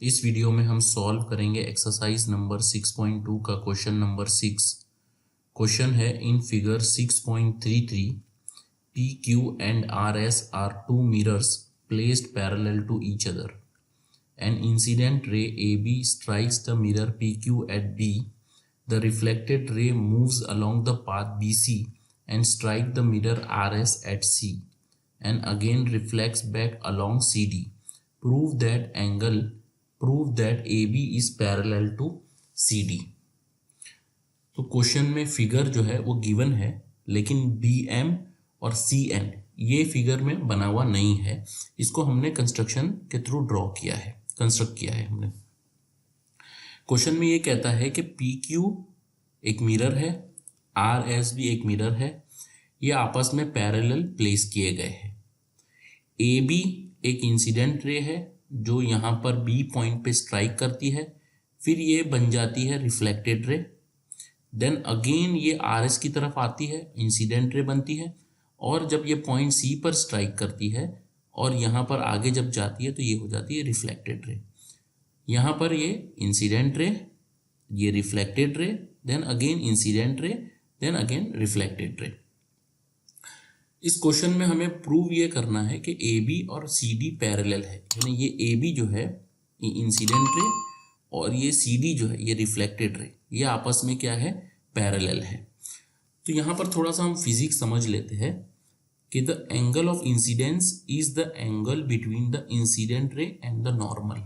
इस वीडियो में हम सॉल्व करेंगे एक्सरसाइज नंबर 6.2 का क्वेश्चन नंबर 6। क्वेश्चन है in figure 6.33 P Q and R S are two mirrors placed parallel to each other. An incident ray AB strikes the mirror PQ at B. The reflected ray moves along the path BC and strikes the mirror RS at C and again reflects back along CD. Prove that AB is parallel to CD. तो question में figure जो है वो given है, लेकिन BM और CN ये figure में बना हुआ नहीं है। इसको हमने कंस्ट्रक्शन के थ्रू ड्रॉ किया है, कंस्ट्रक्ट किया है हमने। क्वेश्चन में ये कहता है कि PQ एक मिरर है, RS भी एक मिरर है, ये आपस में पैरेलल प्लेस किए गए हैं। AB एक इंसिडेंट रे है जो यहाँ पर B पॉइंट पे स्ट्राइक करती है, फिर ये बन जाती है रिफ्लेक्टेड रे। देन अगेन ये RS की तरफ आती है, इंसिडेंट रे बनती है, और जब ये पॉइंट C पर स्ट्राइक करती है और यहाँ पर आगे जब जाती है तो ये हो जाती है रिफ्लेक्टेड रे। यहाँ पर ये इंसिडेंट रे, ये reflected ray, then again incident ray, then again reflected ray. इस क्वेश्चन में हमें प्रूव ये करना है कि AB और CD पैरेलल है, यानी ये AB जो है ये इंसिडेंट रे और ये CD जो है ये रिफ्लेक्टेड रे, ये आपस में क्या है, पैरेलल है। तो यहाँ पर थोड़ा सा हम फिजिक्स समझ लेते हैं कि the angle of incidence is the angle between the incident ray and the normal.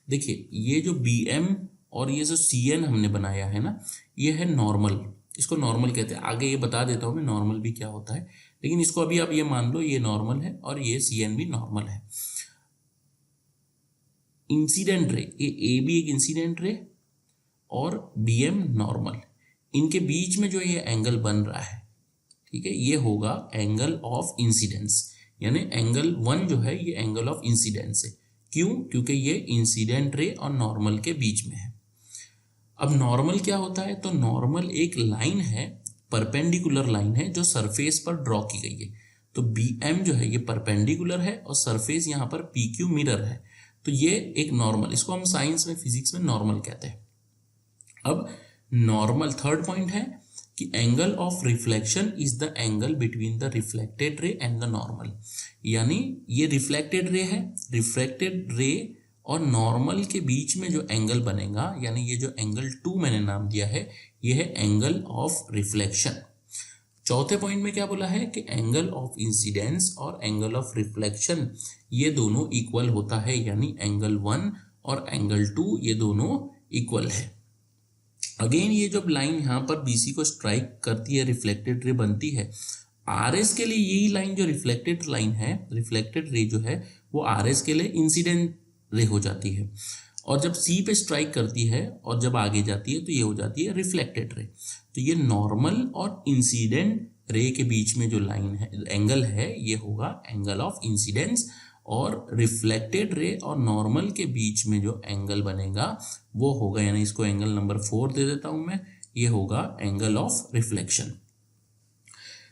देखिए ये जो BM और ये जो CN हमने बनाया है ना, ये है नॉर्मल, इसको नॉर्मल कहते हैं। आगे ये बता देता हूँ मैं नॉर्मल भी क्या होता है, लेकिन इसको अभी आप ये मान लो ये नॉर्मल है और ये CN भी नॉर्मल है। इंसिडेंट रे, ये AB एक इंसिडेंट रे और BM नॉर्मल, इनके बीच में जो ये एंगल बन रहा है, ठीक है, ये होगा एंगल ऑफ इंसिडेंस, यानी एंगल 1 जो है ये एंगल ऑफ इंसिडेंस है। क्यों? क्योंकि ये इंसिडेंट रे और नॉर्मल के बीच में है। अब नॉर्मल क्या होता है? तो नॉर्मल एक लाइन है, परपेंडिकुलर लाइन है जो सरफेस पर ड्रॉ की गई है। तो BM जो है ये परपेंडिकुलर है और सरफेस यहाँ पर PQ मिरर है, तो ये एक नॉर्मल, इसको हम साइंस में फिजिक्स में नॉर्मल कहते हैं। अब नॉर्मल थर्ड पॉइंट है कि angle of reflection is the angle between the reflected ray and the normal, यानी ये रिफ्लेक्टेड रे है, रिफ्लेक्टेड रे और नॉर्मल के बीच में जो एंगल बनेगा, यानी ये जो एंगल 2 मैंने नाम दिया है, ये है एंगल ऑफ रिफ्लेक्शन। चौथे पॉइंट में क्या बोला है कि एंगल ऑफ इंसिडेंस और एंगल ऑफ रिफ्लेक्शन ये दोनों इक्वल होता है, यानी एंगल 1 और एंगल 2 ये दोनों इक्वल है। अगेन ये जब लाइन यहाँ पर BC को स्ट्राइक करती है, रिफ्लेक्टेड रे बनती है, RS के लिए यही लाइन जो रिफ्लेक्टेड लाइन है, रिफ्लेक्टेड रे जो है वो RS के लिए इंसिडेंट रे हो जाती है, और जब C पे स्ट्राइक करती है और जब आगे जाती है तो ये हो जाती है रिफ्लेक्टेड रे। तो ये नॉर्मल और इंसिडेंट रे के बीच में जो लाइन है, एंगल है, ये होगा एंगल ऑफ इंसिडेंस, और रिफ्लेक्टेड रे और नॉर्मल के बीच में जो एंगल बनेगा वो होगा, यानी इसको एंगल नंबर 4 दे देता हूं मैं, ये होगा एंगल ऑफ रिफ्लेक्शन।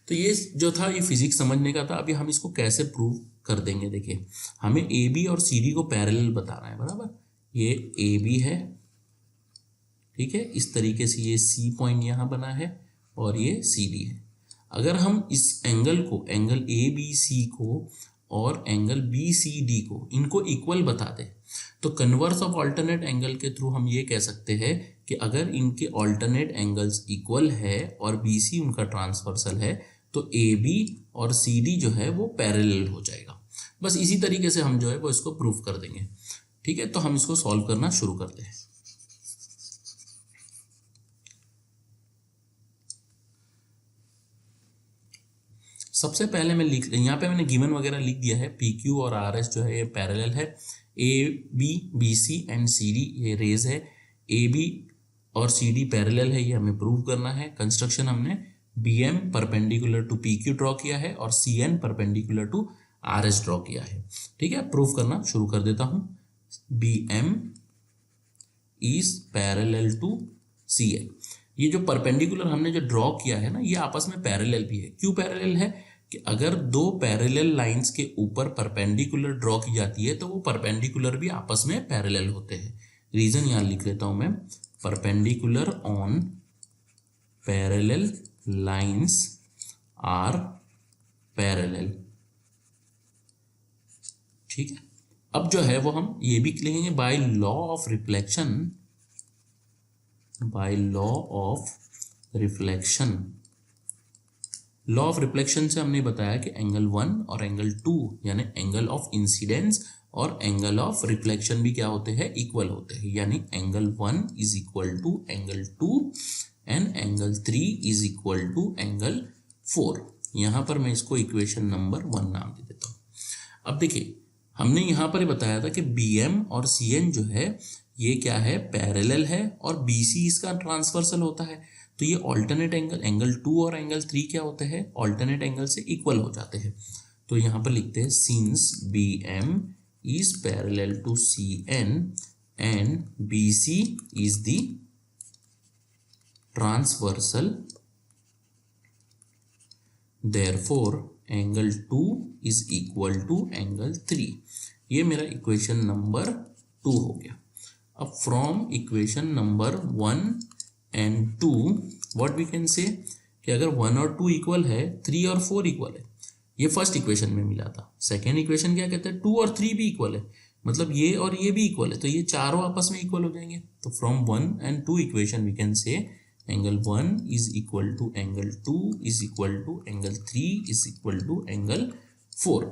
तो ये जो था ये फिजिक्स समझने का था। अभी हम इसको कैसे प्रूव कर देंगे, देखिए हमें AB और CD को पैरेलल बताना है, बराबर। ये AB है, ठीक है, इस तरीके से ये C पॉइंट यहाँ बना है और ये CD है। अगर हम इस एंगल को, एंगल ABC को और एंगल BCD को, इनको इक्वल बता दे, तो कन्वर्स ऑफ अल्टरनेट एंगल के थ्रू हम ये कह सकते हैं कि अगर इनके अल्टरनेट एंगल्स इक्वल है और BC उनका ट्रांसवर्सल है तो AB और CD जो है वो पैरेलल हो जाएगा। बस इसी तरीके से हम जो है वो इसको प्रूव कर देंगे, ठीक है। तो हम इसको सॉल्व करना शुरू करते हैं। सबसे पहले मैं लिख, यहाँ पे मैंने गिवन वगैरह लिख दिया है, PQ और RS जो है ये पैरेलल है, AB, BC एंड CD ये रेज है, AB और CD पैरेलल है, ये हमें प्रूव करना है। कंस्ट्रक्शन हमने BM perpendicular to PQ draw किया है और CN perpendicular to RS draw किया है, ठीक है। प्रूव करना शुरू कर देता हूँ। BM is parallel to CN, ये जो परपेंडिकुलर हमने जो ड्रॉ किया है ना, ये आपस में पैरेलल भी है। क्यों पैरेलल है? कि अगर दो पैरेलल लाइंस के ऊपर परपेंडिकुलर ड्रॉ की जाती है तो वो परपेंडिकुलर भी आपस में पैरेलल होते हैं। रीजन यहां लिख लेता हूं मैं, perpendicular on parallel lines are parallel. ठीक है, अब जो है वो हम ये भी लिखेंगे by law of reflection, by law of reflection. Law of reflection से हमने बताया कि एंगल 1 और एंगल 2 यानी एंगल ऑफ इंसिडेंस और एंगल ऑफ रिफ्लेक्शन भी क्या होते हैं, इक्वल होते हैं। यानी angle 1 is equal to angle 2 and angle 3 is equal to angle 4। यहां पर मैं इसको इक्वेशन नंबर 1 नाम दे देता हूं। अब देखिए, हमने यहां पर बताया था कि BM और CN जो है ये क्या है, पैरेलल है, और BC इसका ट्रांसवर्सल होता है। तो ये ऑल्टरनेट एंगल, एंगल 2 और एंगल 3 क्या होते हैं, ऑल्टरनेट एंगल से इक्वल हो जाते हैं। तो यहां पर लिखते हैं since BM is parallel to CN and BC is the transversal, therefore angle 2 is equal to angle 3। ये मेरा इक्वेशन नंबर 2 हो गया। अब from equation number 1 and 2 what we can say कि अगर 1 और 2 इक्वल है, 3 और 4 इक्वल है। ये फर्स्ट इक्वेशन में मिला था। सेकेंड इक्वेशन क्या कहते हैं, 2 और 3 भी इक्वल है, मतलब ये और ये भी इक्वल है, तो ये चारों आपस में इक्वल हो जाएंगे। तो from 1 and 2 equation we can say angle 1 is equal to angle 2 is equal to angle 3 is equal to angle 4।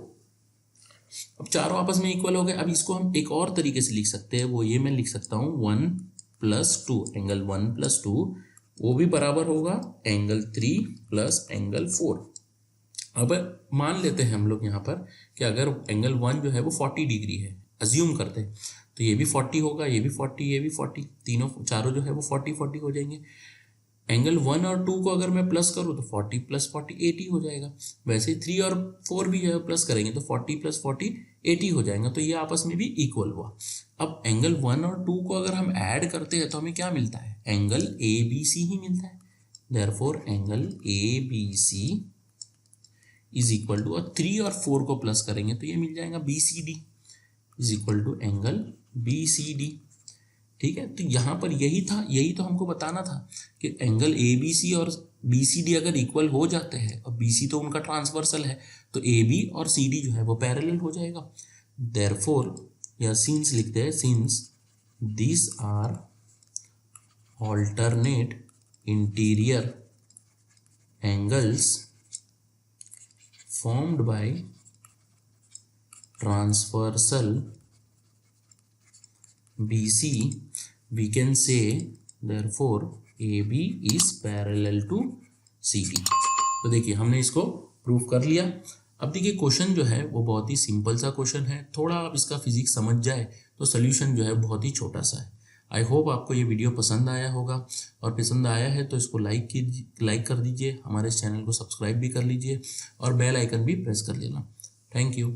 अब चारों आपस में इक्वल हो गए। अब इसको हम एक और तरीके से लिख सकते हैं, वो ये मैं लिख सकता हूं 1 + 2, एंगल 1 + 2 वो भी बराबर होगा एंगल 3 + एंगल 4। अब मान लेते हैं हम लोग यहाँ पर कि अगर एंगल 1 जो है वो 40 डिग्री है, अज्यूम करते हैं, तो ये भी 40 होगा, ये भी 40, ये भी 40, तीनों चारों जो है वो 40 हो जाएंगे। एंगल 1 और 2 को अगर मैं प्लस करूँ तो 40 + 40 80 हो जाएगा। वैसे 3 और 4 भी जो है प्लस करेंगे तो 40 + 40 80 हो जाएगा। तो ये आपस में भी इक्वल हुआ। अब एंगल 1 और 2 को अगर हम ऐड करते हैं तो हमें क्या मिलता है, एंगल ABC ही मिलता है। Therefore angle ABC is equal to, और 3 और 4 को प्लस करेंगे तो ये मिल जाएगा BCD is equal to angle BCD। ठीक है, तो यहाँ पर यही था, यही तो हमको बताना था कि एंगल ABC और BCD अगर इक्वल हो जाते हैं, और BC तो उनका ट्रांसवर्सल है, तो AB और CD जो है वो पैरेलल हो जाएगा। देयरफॉर या सिंस लिखते हैं, since this are alternate interior angles formed by transversal BC, we can say therefore AB is parallel to CD। तो देखिए हमने इसको प्रूफ कर लिया। अब देखिए क्वेश्चन जो है वो बहुत ही सिंपल सा क्वेश्चन है, थोड़ा आप इसका फिजिक्स समझ जाए तो सोल्यूशन जो है बहुत ही छोटा सा है। आई होप आपको ये वीडियो पसंद आया होगा, और पसंद आया है तो इसको लाइक कर दीजिए, हमारे चैनल को सब्सक्राइब भी कर लीजिए और बेल आइकन भी प्रेस कर लेना। Thank you.